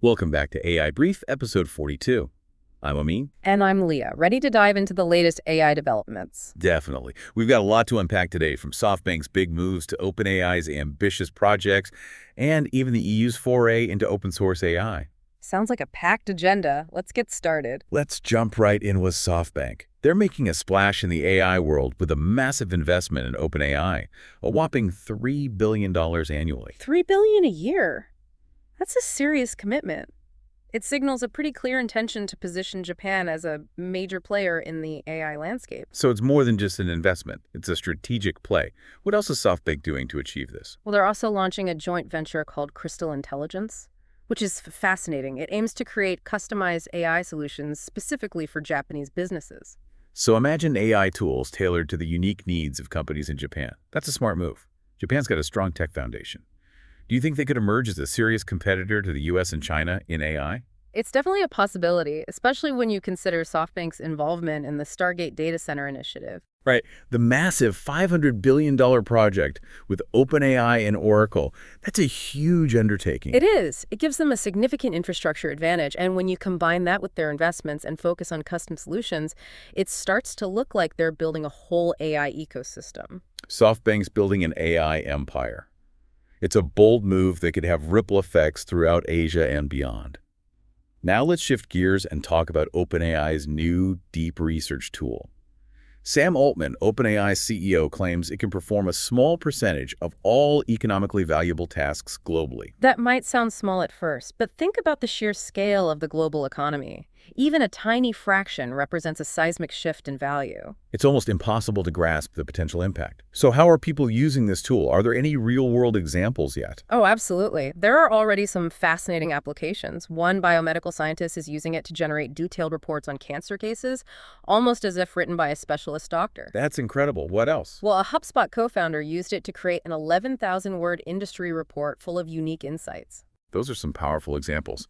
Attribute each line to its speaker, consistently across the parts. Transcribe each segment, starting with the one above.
Speaker 1: Welcome back to AI Brief, episode 42. I'm Amin.
Speaker 2: And I'm Leah, ready to dive into the latest AI developments.
Speaker 1: Definitely. We've got a lot to unpack today, from SoftBank's big moves to OpenAI's ambitious projects, and even the EU's foray into open source AI.
Speaker 2: Sounds like a packed agenda. Let's get started.
Speaker 1: Let's jump right in with SoftBank. They're making a splash in the AI world with a massive investment in OpenAI, a whopping $3 billion annually.
Speaker 2: $3 billion a year. That's a serious commitment. It signals a pretty clear intention to position Japan as a major player in the AI landscape.
Speaker 1: So it's more than just an investment. It's a strategic play. What else is SoftBank doing to achieve this?
Speaker 2: Well, they're also launching a joint venture called Cristal Intelligence, which is fascinating. It aims to create customized AI solutions specifically for Japanese businesses.
Speaker 1: So imagine AI tools tailored to the unique needs of companies in Japan. That's a smart move. Japan's got a strong tech foundation. Do you think they could emerge as a serious competitor to the US and China in AI?
Speaker 2: It's definitely a possibility, especially when you consider SoftBank's involvement in the Stargate data center initiative.
Speaker 1: Right. The massive $500 billion project with OpenAI and Oracle, that's a huge undertaking.
Speaker 2: It is. It gives them a significant infrastructure advantage, and when you combine that with their investments and focus on custom solutions, it starts to look like they're building a whole AI ecosystem.
Speaker 1: SoftBank's building an AI empire. It's a bold move that could have ripple effects throughout Asia and beyond. Now let's shift gears and talk about OpenAI's new deep research tool. Sam Altman, OpenAI's CEO, claims it can perform a small percentage of all economically valuable tasks globally.
Speaker 2: That might sound small at first, but think about the sheer scale of the global economy. Even a tiny fraction represents a seismic shift in value.
Speaker 1: It's almost impossible to grasp the potential impact. So how are people using this tool? Are there any real-world examples yet?
Speaker 2: Oh, absolutely. There are already some fascinating applications. One biomedical scientist is using it to generate detailed reports on cancer cases, almost as if written by a specialist doctor.
Speaker 1: That's incredible. What else?
Speaker 2: Well, a HubSpot co-founder used it to create an 11,000-word industry report full of unique insights.
Speaker 1: Those are some powerful examples.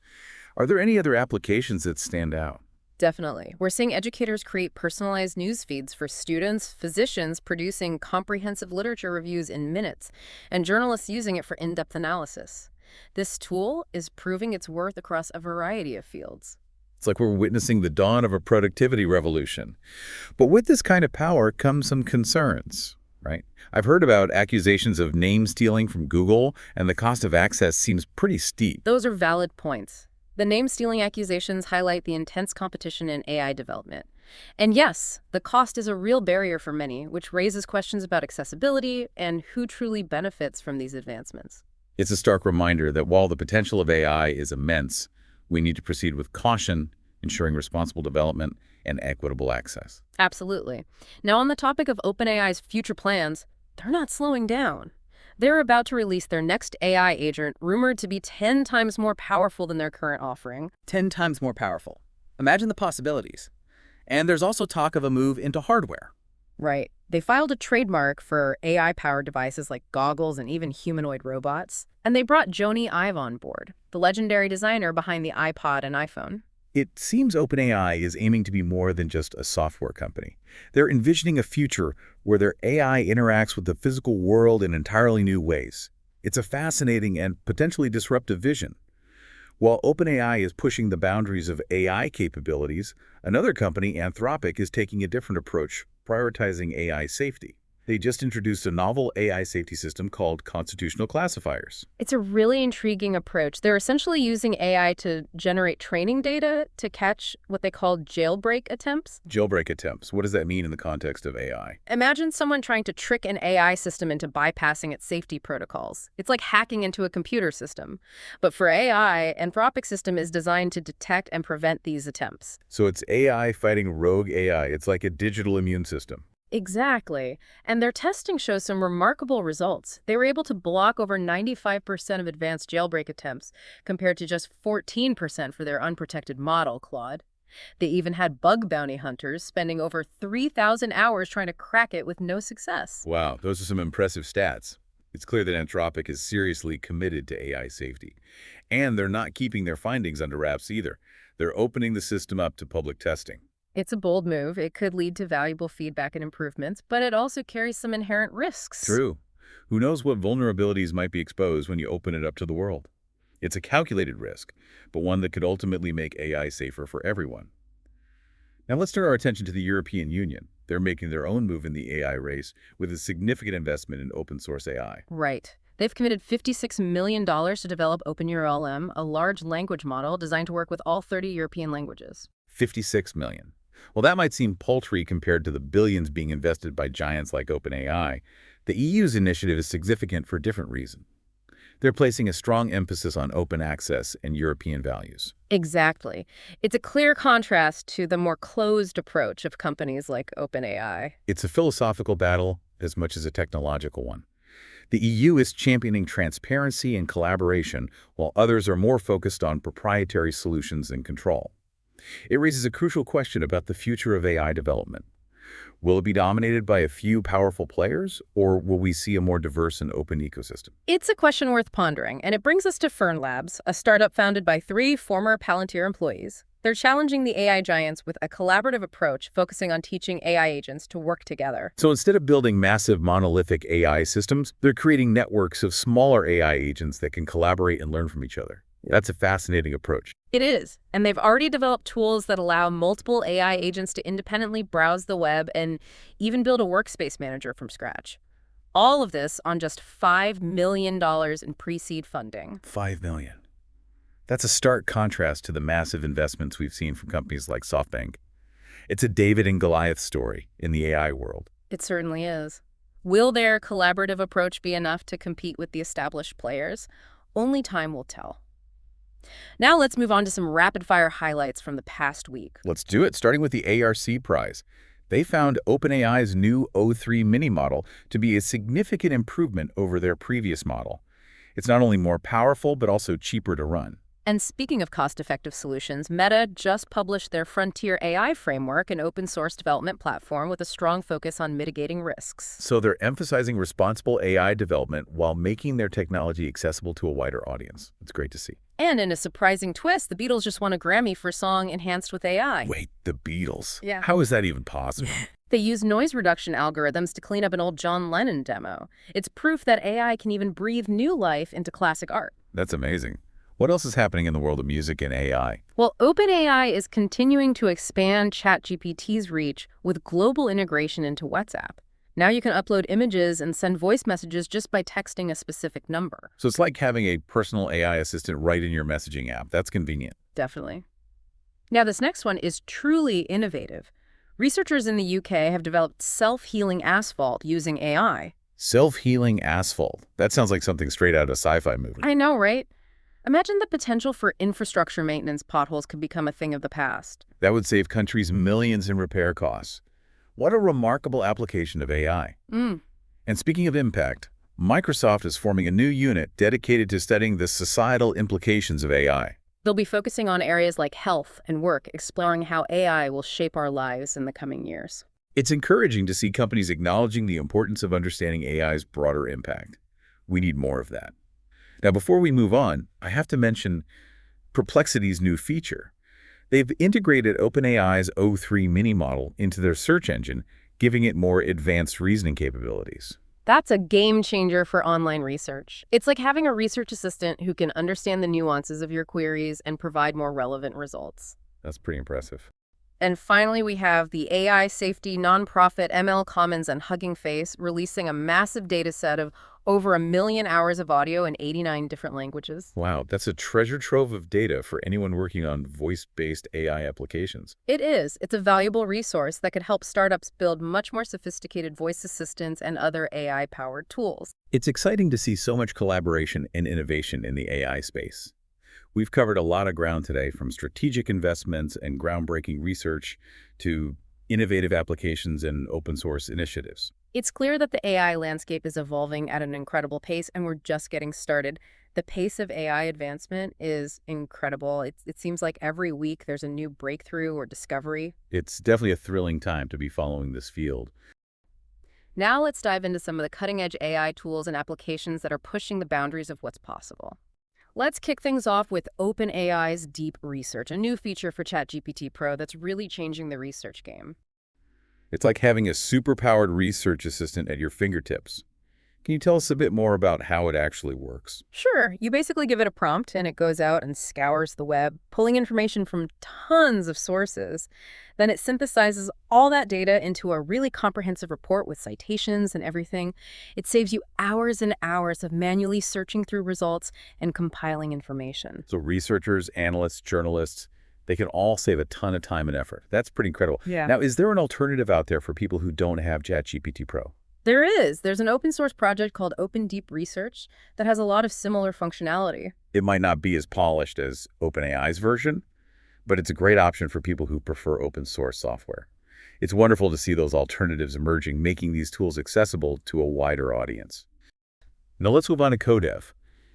Speaker 1: Are there any other applications that stand out?
Speaker 2: Definitely. We're seeing educators create personalized news feeds for students, physicians producing comprehensive literature reviews in minutes, and journalists using it for in-depth analysis. This tool is proving its worth across a variety of fields.
Speaker 1: It's like we're witnessing the dawn of a productivity revolution. But with this kind of power comes some concerns, right? I've heard about accusations of name stealing from Google, and the cost of access seems pretty steep.
Speaker 2: Those are valid points. The name-stealing accusations highlight the intense competition in AI development. And yes, the cost is a real barrier for many, which raises questions about accessibility and who truly benefits from these advancements.
Speaker 1: It's a stark reminder that while the potential of AI is immense, we need to proceed with caution, ensuring responsible development and equitable access.
Speaker 2: Absolutely. Now, on the topic of OpenAI's future plans, they're not slowing down. They're about to release their next AI agent, rumored to be 10 times more powerful than their current offering.
Speaker 3: 10 times more powerful. Imagine the possibilities. And there's also talk of a move into hardware.
Speaker 2: Right. They filed a trademark for AI-powered devices like goggles and even humanoid robots. And they brought Jony Ive on board, the legendary designer behind the iPod and iPhone.
Speaker 1: It seems OpenAI is aiming to be more than just a software company. They're envisioning a future where their AI interacts with the physical world in entirely new ways. It's a fascinating and potentially disruptive vision. While OpenAI is pushing the boundaries of AI capabilities, another company, Anthropic, is taking a different approach, prioritizing AI safety. They just introduced a novel AI safety system called constitutional classifiers.
Speaker 2: It's a really intriguing approach. They're essentially using AI to generate training data to catch what they call jailbreak attempts.
Speaker 1: Jailbreak attempts. What does that mean in the context of AI?
Speaker 2: Imagine someone trying to trick an AI system into bypassing its safety protocols. It's like hacking into a computer system. But for AI, Anthropic's system is designed to detect and prevent these attempts.
Speaker 1: So it's AI fighting rogue AI. It's like a digital immune system.
Speaker 2: Exactly. And their testing shows some remarkable results. They were able to block over 95% of advanced jailbreak attempts, compared to just 14% for their unprotected model, Claude. They even had bug bounty hunters spending over 3,000 hours trying to crack it with no success.
Speaker 1: Wow, those are some impressive stats. It's clear that Anthropic is seriously committed to AI safety. And they're not keeping their findings under wraps either. They're opening the system up to public testing.
Speaker 2: It's a bold move. It could lead to valuable feedback and improvements, but it also carries some inherent risks.
Speaker 1: True. Who knows what vulnerabilities might be exposed when you open it up to the world? It's a calculated risk, but one that could ultimately make AI safer for everyone. Now let's turn our attention to the European Union. They're making their own move in the AI race with a significant investment in open source AI.
Speaker 2: Right. They've committed $56 million to develop OpenURLM, a large language model designed to work with all 30 European languages.
Speaker 1: 56 million. Well, that might seem paltry compared to the billions being invested by giants like OpenAI. The EU's initiative is significant for a different reason. They're placing a strong emphasis on open access and European values.
Speaker 2: Exactly. It's a clear contrast to the more closed approach of companies like OpenAI.
Speaker 1: It's a philosophical battle as much as a technological one. The EU is championing transparency and collaboration, while others are more focused on proprietary solutions and control. It raises a crucial question about the future of AI development. Will it be dominated by a few powerful players, or will we see a more diverse and open ecosystem?
Speaker 2: It's a question worth pondering, and it brings us to Fern Labs, a startup founded by 3 former Palantir employees. They're challenging the AI giants with a collaborative approach focusing on teaching AI agents to work together.
Speaker 1: So instead of building massive monolithic AI systems, they're creating networks of smaller AI agents that can collaborate and learn from each other. That's a fascinating approach.
Speaker 2: It is, and they've already developed tools that allow multiple AI agents to independently browse the web and even build a workspace manager from scratch. All of this on just $5 million in pre-seed funding.
Speaker 1: 5 million. That's a stark contrast to the massive investments we've seen from companies like SoftBank. It's a David and Goliath story in the AI world.
Speaker 2: It certainly is. Will their collaborative approach be enough to compete with the established players? Only time will tell. Now let's move on to some rapid-fire highlights from the past week.
Speaker 1: Let's do it, starting with the ARC prize. They found OpenAI's new O3 mini model to be a significant improvement over their previous model. It's not only more powerful, but also cheaper to run.
Speaker 2: And speaking of cost-effective solutions, Meta just published their Frontier AI framework, an open-source development platform with a strong focus on mitigating risks.
Speaker 1: So they're emphasizing responsible AI development while making their technology accessible to a wider audience. It's great to see.
Speaker 2: And in a surprising twist, the Beatles just won a Grammy for a song enhanced with AI.
Speaker 1: Wait, the Beatles?
Speaker 2: Yeah.
Speaker 1: How is that even possible?
Speaker 2: They use noise reduction algorithms to clean up an old John Lennon demo. It's proof that AI can even breathe new life into classic art.
Speaker 1: That's amazing. What else is happening in the world of music and AI?
Speaker 2: Well, OpenAI is continuing to expand ChatGPT's reach with global integration into WhatsApp. Now you can upload images and send voice messages just by texting a specific number.
Speaker 1: So it's like having a personal AI assistant right in your messaging app. That's convenient.
Speaker 2: Definitely. Now, this next one is truly innovative. Researchers in the UK have developed self-healing asphalt using AI.
Speaker 1: Self-healing asphalt. That sounds like something straight out of a sci-fi movie.
Speaker 2: I know, right? Imagine the potential for infrastructure maintenance potholes could become a thing of the past.
Speaker 1: That would save countries millions in repair costs. What a remarkable application of AI. And speaking of impact, Microsoft is forming a new unit dedicated to studying the societal implications of AI.
Speaker 2: They'll be focusing on areas like health and work, exploring how AI will shape our lives in the coming years.
Speaker 1: It's encouraging to see companies acknowledging the importance of understanding AI's broader impact. We need more of that. Now, before we move on, I have to mention Perplexity's new feature. They've integrated OpenAI's O3 mini model into their search engine, giving it more advanced reasoning capabilities.
Speaker 2: That's a game changer for online research. It's like having a research assistant who can understand the nuances of your queries and provide more relevant results.
Speaker 1: That's pretty impressive.
Speaker 2: And finally, we have the AI safety nonprofit ML Commons and Hugging Face releasing a massive data set of over 1 million hours of audio in 89 different languages.
Speaker 1: Wow, that's a treasure trove of data for anyone working on voice-based AI applications.
Speaker 2: It is. It's a valuable resource that could help startups build much more sophisticated voice assistants and other AI-powered tools.
Speaker 1: It's exciting to see so much collaboration and innovation in the AI space. We've covered a lot of ground today, from strategic investments and groundbreaking research to innovative applications and open source initiatives.
Speaker 2: It's clear that the AI landscape is evolving at an incredible pace, and we're just getting started. The pace of AI advancement is incredible. It seems like every week there's a new breakthrough or discovery.
Speaker 1: It's definitely a thrilling time to be following this field.
Speaker 2: Now let's dive into some of the cutting-edge AI tools and applications that are pushing the boundaries of what's possible. Let's kick things off with OpenAI's Deep Research, a new feature for ChatGPT Pro that's really changing the research game.
Speaker 1: It's like having a super-powered research assistant at your fingertips. Can you tell us a bit more about how it actually works?
Speaker 2: Sure, you basically give it a prompt and it goes out and scours the web, pulling information from tons of sources. Then it synthesizes all that data into a really comprehensive report with citations and everything. It saves you hours and hours of manually searching through results and compiling information.
Speaker 1: So researchers, analysts, journalists, they can all save a ton of time and effort. That's pretty incredible.
Speaker 2: Yeah.
Speaker 1: Now, is there an alternative out there for people who don't have ChatGPT Pro?
Speaker 2: There is. There's an open source project called Open Deep Research that has a lot of similar functionality.
Speaker 1: It might not be as polished as OpenAI's version, but it's a great option for people who prefer open source software. It's wonderful to see those alternatives emerging, making these tools accessible to a wider audience. Now let's move on to CodeV.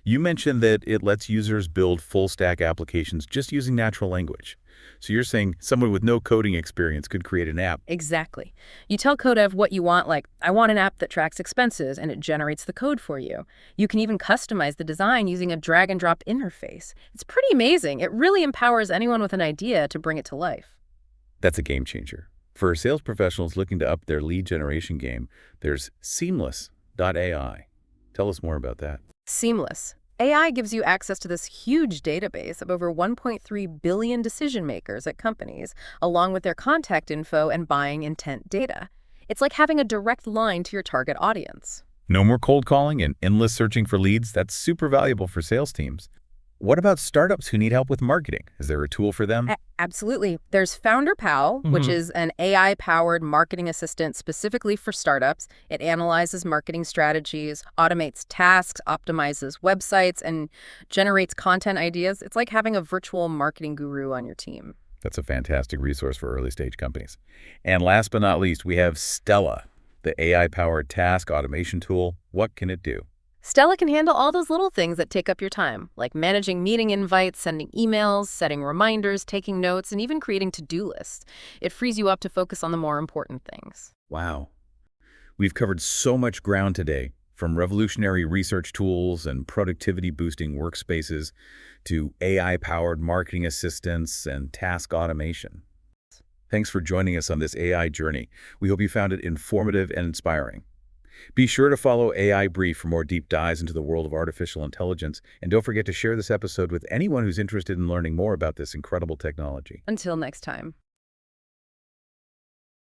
Speaker 1: You mentioned that it lets users build full-stack applications just using natural language. So you're saying someone with no coding experience could create an app.
Speaker 2: Exactly. You tell CodeV what you want, like, I want an app that tracks expenses, and it generates the code for you. You can even customize the design using a drag-and-drop interface. It's pretty amazing. It really empowers anyone with an idea to bring it to life.
Speaker 1: That's a game changer. For sales professionals looking to up their lead generation game, there's Seamless.ai. Tell us more about that.
Speaker 2: Seamless. AI gives you access to this huge database of over 1.3 billion decision makers at companies, along with their contact info and buying intent data. It's like having a direct line to your target audience.
Speaker 1: No more cold calling and endless searching for leads. That's super valuable for sales teams. What about startups who need help with marketing? Is there a tool for them?
Speaker 2: Absolutely. There's Founder Pal, which is an AI-powered marketing assistant specifically for startups. It analyzes marketing strategies, automates tasks, optimizes websites, and generates content ideas. It's like having a virtual marketing guru on your team.
Speaker 1: That's a fantastic resource for early-stage companies. And last but not least, we have Stella, the AI-powered task automation tool. What can it do?
Speaker 2: Stella can handle all those little things that take up your time, like managing meeting invites, sending emails, setting reminders, taking notes, and even creating to-do lists. It frees you up to focus on the more important things.
Speaker 1: Wow. We've covered so much ground today, from revolutionary research tools and productivity-boosting workspaces to AI-powered marketing assistants and task automation. Thanks for joining us on this AI journey. We hope you found it informative and inspiring. Be sure to follow AI Brief for more deep dives into the world of artificial intelligence, and don't forget to share this episode with anyone who's interested in learning more about this incredible technology.
Speaker 2: Until next time.